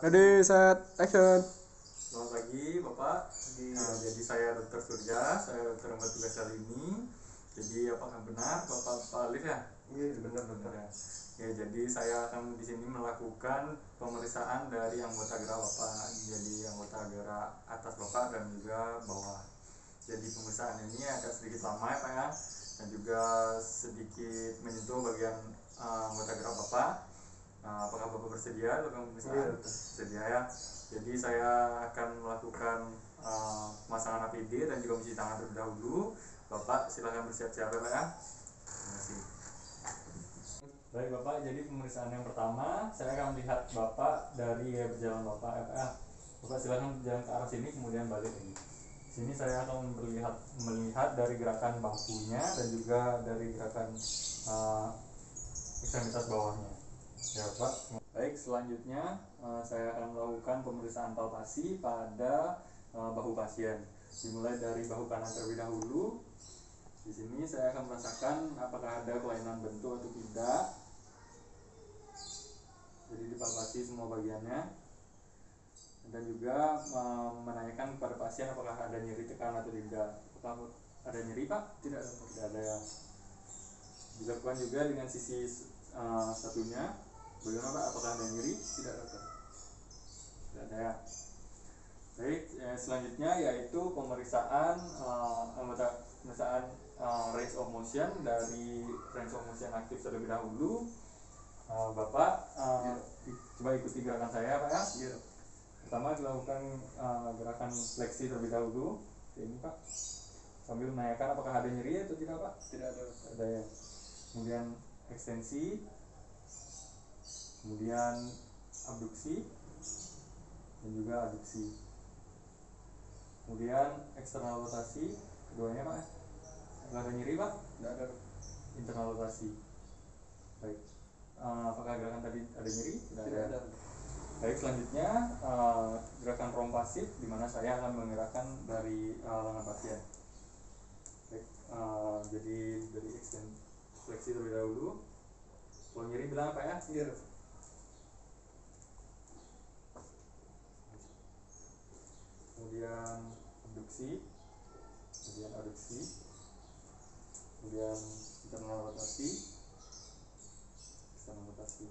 Ready, set, action. Selamat pagi Bapak. Jadi saya Dr. Surya, saya dokter yang bertugas kali ini. Jadi apakah benar Bapak Pak Alif ya? Iya benar. Ya. Ya, jadi saya akan di sini melakukan pemeriksaan dari anggota gerak Bapak. Jadi anggota gerak atas Bapak dan juga bawah. Jadi pemeriksaan ini agak sedikit lama ya Pak ya, dan juga sedikit menyentuh bagian anggota gerak Bapak. Apakah Bapak bersedia untuk pemeriksaan? Iya. Bersedia ya. Jadi saya akan melakukan pemasangan APD dan juga mencuci tangan terlebih dahulu. Bapak silakan bersiap-siap ya Pak ya. Terima kasih. Baik Bapak, jadi pemeriksaan yang pertama saya akan melihat Bapak dari berjalan Bapak ya Pak ya. Bapak silakan berjalan ke arah sini kemudian balik lagi. Sini saya akan melihat dari gerakan bahunya dan juga dari gerakan ekstremitas bawahnya. Ya Pak. Baik, selanjutnya saya akan melakukan pemeriksaan palpasi pada bahu pasien. Dimulai dari bahu kanan terlebih dahulu. Di sini saya akan merasakan apakah ada kelainan bentuk atau tidak. Jadi dipalpasi semua bagiannya. Dan juga menanyakan kepada pasien apakah ada nyeri tekan atau tidak. Apakah ada nyeri Pak? Tidak ada ya. Dilakukan juga dengan sisi satunya. Bagaimana Pak? Apakah ada nyeri? Tidak ada ya. Baik, selanjutnya yaitu pemeriksaan range of motion. Dari range of motion aktif terlebih dahulu. Bapak coba ikuti gerakan saya Pak ya. Iya. Pertama dilakukan gerakan fleksi terlebih dahulu. Ini Pak, sambil menanyakan apakah ada nyeri atau tidak Pak? Tidak ada. Ada ya. Kemudian ekstensi, kemudian abduksi dan juga aduksi, kemudian eksternal rotasi keduanya Pak. Nggak ada nyeri Pak? Tidak ada. Internal rotasi. Baik. Apakah gerakan tadi ada nyeri? Tidak ada. Baik, selanjutnya gerakan rompasif di mana saya akan menggerakkan dari lengan pasien. Baik, jadi dari extend fleksi terlebih dahulu. Kalau nyeri bilang apa ya? Iya. Kemudian abduksi, kemudian internal rotasi, eksternal rotasi,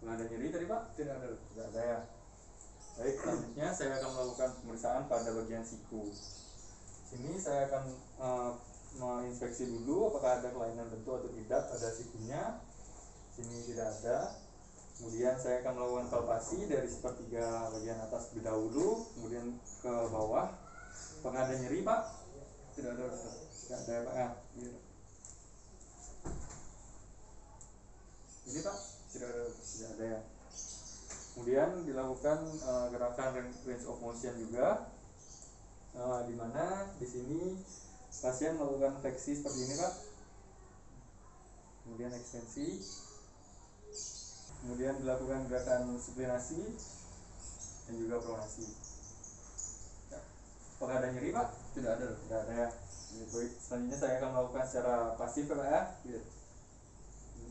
Nggak ada nyeri tadi Pak? Tidak ada. Tidak ada ya. Baik, selanjutnya saya akan melakukan pemeriksaan pada bagian siku. Sini saya akan menginspeksi dulu apakah ada kelainan bentuk atau tidak pada sikunya. Sini tidak ada. Kemudian saya akan melakukan palpasi dari sepertiga bagian atas terlebih dahulu, kemudian ke bawah. Apakah ada nyeri Pak? Tidak ada. Tidak ada ya Pak ya. Iya. Ini Pak? Tidak ada. Tidak ada ya. Kemudian dilakukan gerakan range of motion juga, di mana di sini pasien melakukan fleksi seperti ini Pak. Kemudian ekstensi. Kemudian dilakukan gerakan supinasi dan juga pronasi. Ya. Apakah ada nyeri Pak? Tidak ada. Tidak ada ya. Baik, selanjutnya saya akan melakukan secara pasif ya Pak ya. Iya.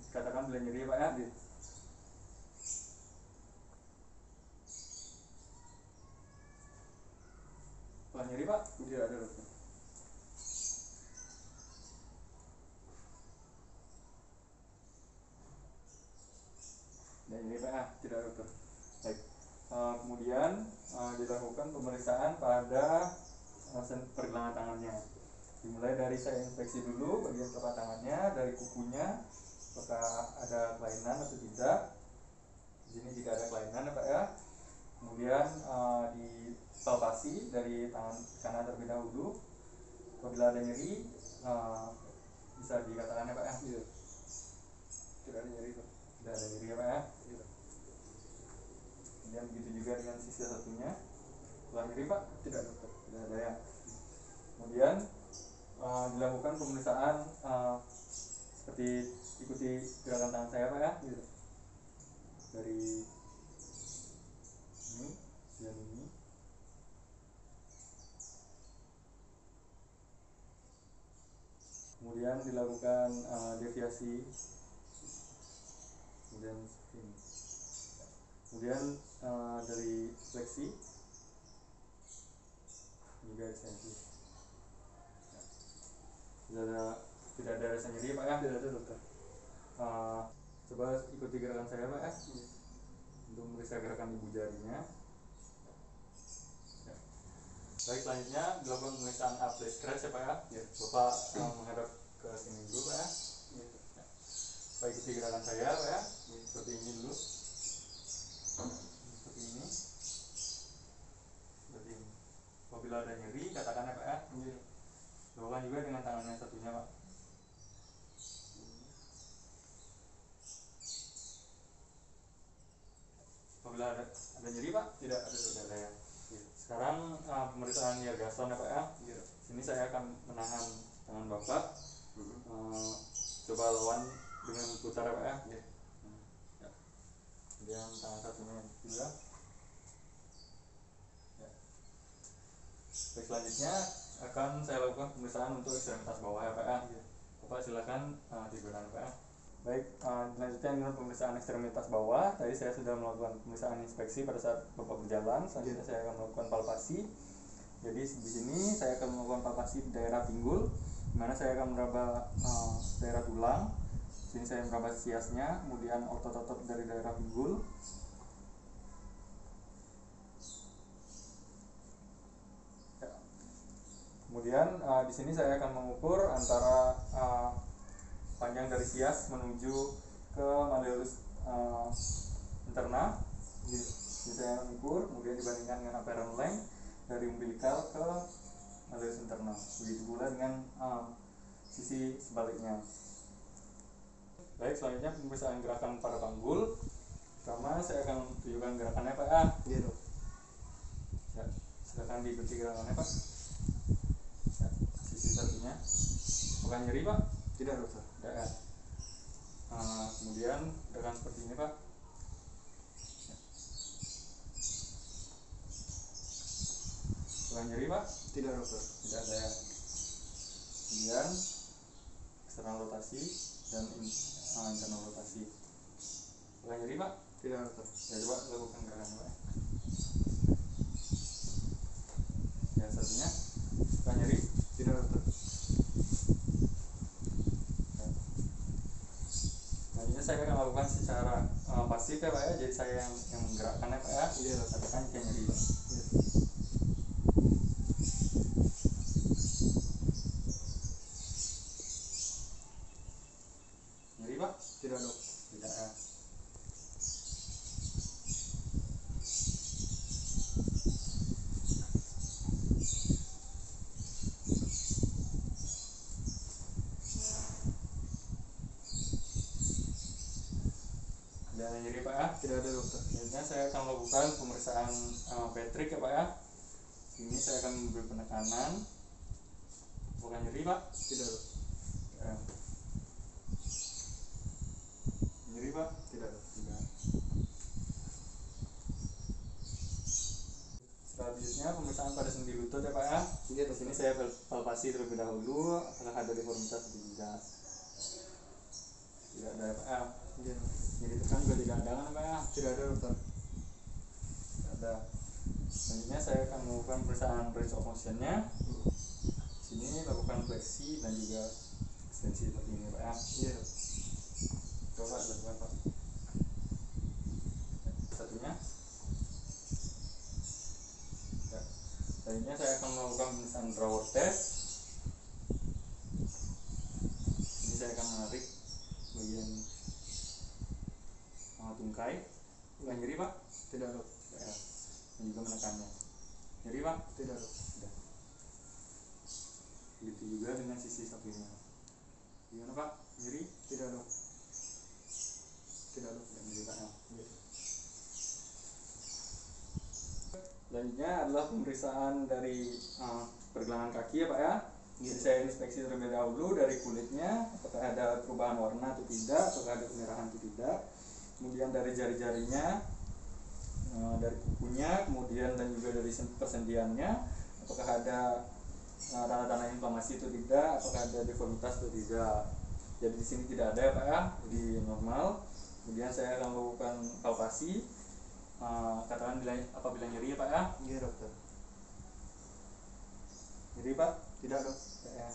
Katakan bila nyeri ya Pak ya. Iya. Apakah nyeri Pak? Tidak ada. Dan nyeri Pak ya. Tidak ada dokter. Baik. Kemudian dilakukan pemeriksaan pada pergelangan tangannya. Dimulai dari saya inspeksi dulu bagian telapak tangannya, dari kukunya, apakah ada kelainan atau tidak. Di sini tidak ada kelainan ya Pak ya. Kemudian dipalpasi dari tangan kanan terlebih dahulu. Apabila ada nyeri, bisa dikatakan ya Pak ya. Iya. Tidak ada nyeri Pak. Tidak ada nyeri ya Pak ya. Iya. Kemudian begitu juga dengan sisi satunya. Apakah nyeri Pak? Tidak ada dokter. Tidak ada ya. Kemudian dilakukan pemeriksaan seperti ikuti gerakan tangan saya Pak ya. Iya. Dari ini dan ini. Kemudian dilakukan deviasi, kemudian ini. Kemudian dari fleksi juga ekstensi. Tidak ada rasa nyeri Pak ya? Tidak ada dokter. Coba ikuti gerakan saya Pak ya, untuk memeriksa gerakan ibu jarinya. Ya. Baik, selanjutnya dilakukan pemeriksaan upper scratch ya Pak ya. Ya. Bapak menghadap ke sini dulu Pak ya. Ya. Bapak ikuti gerakan saya Pak ya, seperti ini dulu, seperti ini, seperti ini. Apabila ada nyeri katakan ya Pak ya. Ya. Lakukan juga dengan tangannya satunya Pak. Apabila ada nyeri Pak? Tidak ada Tidak dokter. ada ya. Sekarang pemeriksaan Yergason ya Pak ya. Ya. Sini saya akan menahan tangan Bapak. Coba lawan dengan putar ya Pak ya. Ya. Ya. Kemudian tangan satunya juga. Ya. Baik, selanjutnya akan saya lakukan pemeriksaan untuk ekstremitas bawah ya Pak ya. Ya. Bapak silakan digunakan Pak ya. Baik, selanjutnya ini pemeriksaan ekstremitas bawah. Tadi saya sudah melakukan pemeriksaan inspeksi pada saat Bapak berjalan. Selanjutnya saya akan melakukan palpasi. Jadi di sini saya akan melakukan palpasi di daerah pinggul, di mana saya akan meraba daerah tulang. Di sini saya meraba siasnya, kemudian otot-otot dari daerah pinggul. Ya. Kemudian di sini saya akan mengukur antara panjang dari sias menuju ke malleolus interna. Jadi saya mengukur, kemudian dibandingkan dengan apparent length dari umbilical ke malleolus interna. Begitu pula dengan sisi sebaliknya. Baik, selanjutnya pemeriksaan gerakan pada panggul. Pertama saya akan tunjukkan gerakannya Pak ya. Iya dok. Ya, silakan diikuti gerakannya Pak. Ya, sisi satunya. Bukan nyeri Pak? Tidak dokter. Tidak ya. Kemudian gerakan seperti ini Pak. Ya. Bukan nyeri Pak? Tidak dokter. Tidak ada ya. Kemudian eksternal rotasi dan internal rotasi. Bukan nyeri Pak? Tidak dokter. Ya, coba lakukan gerakannya Pak. Ya, satunya. Bukan nyeri? Tidak dokter. Selanjutnya saya akan lakukan secara pasif ya Pak ya. Jadi saya yang menggerakkannya Pak ya. Iya dokter. Katakan jika nyeri Pak. Iya. Nyeri Pak? Tidak dok. Tidak ya. Tidak ada nyeri Pak ya. Tidak ada dokter. Selanjutnya saya akan melakukan pemeriksaan Patrick ya Pak ya. Ini saya akan memberi penekanan. Bukan nyeri Pak? Tidak dok. Ya. Nyeri Pak? Tidak dok. Tidak. Selanjutnya pemeriksaan pada sendi lutut ya Pak ya. Iya Di dok. sini saya palpasi terlebih dahulu apakah ada deformitas atau tidak. Tidak ada ya Pak ya. Iya dok. Jadi tekan juga tidak ada kan Pak ya. Tidak ada dokter. Tidak ada. Selanjutnya saya akan melakukan pemeriksaan range of motion-nya. Sini lakukan fleksi dan juga ekstensi seperti ini Pak ya. Iya dok. Coba lakukan Pak. Satunya. Ya. Selanjutnya saya akan melakukan pemeriksaan drawer test. Ini saya akan menarik bagian tungkai. Bukan nyeri Pak? Tidak dok. Ya. Dan juga menekannya. Nyeri Pak? Tidak dok. Sudah. Begitu juga dengan sisi satunya. Gimana Pak? Nyeri? Tidak dok. Tidak dok. Tidak nyeri Pak ya. Iya. Selanjutnya adalah pemeriksaan dari pergelangan kaki ya Pak ya. Jadi saya inspeksi terlebih dahulu dari kulitnya, apakah ada perubahan warna atau tidak, apakah ada kemerahan atau tidak. Kemudian dari jari-jarinya, dari kukunya, kemudian dan juga dari persendiannya, apakah ada tanda-tanda inflamasi itu tidak, apakah ada deformitas atau tidak. Jadi di sini tidak ada ya Pak ya, jadi normal. Kemudian saya akan melakukan palpasi. Katakan apabila nyeri ya Pak ya. Iya dokter. Nyeri Pak? Tidak dok. Tidak ya.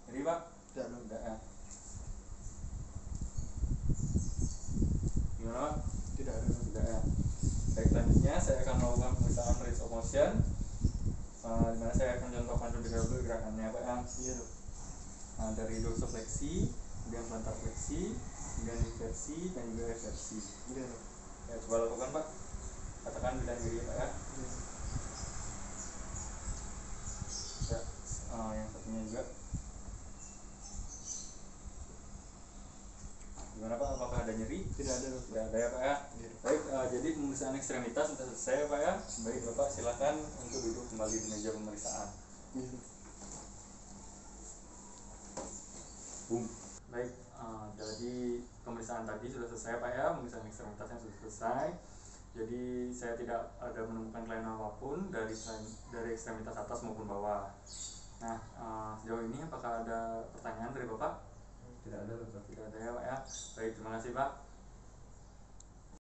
Nyeri Pak? Tidak dok. Tidak ya. Gimana Pak? Tidak ada dok. Tidak ya. Baik, selanjutnya saya akan melakukan pemeriksaan range of motion, di mana saya akan contohkan terlebih dahulu gerakannya Pak ya. Iya dok. Dari dorsifleksi, kemudian plantar fleksi, kemudian inversi dan juga reversi. Iya dok. Ya, coba lakukan Pak. Katakan bila nyeri ya Pak ya. Iya. Ya, yang satunya juga. Gimana Pak? Apakah ada nyeri? Tidak ada dok. Tidak ada ya Pak ya. Iya dok. Baik, jadi pemeriksaan ekstremitas sudah selesai ya Pak ya. Baik Bapak, silakan untuk duduk kembali di meja pemeriksaan. Iya dok. Baik, jadi pemeriksaan tadi sudah selesai Pak ya, pemeriksaan ekstremitasnya sudah selesai. Jadi saya tidak ada menemukan kelainan apapun dari ekstremitas atas maupun bawah. Nah, sejauh ini apakah ada pertanyaan dari Bapak? Tidak ada dokter. Tidak ada ya Pak ya. Baik, terima kasih Pak.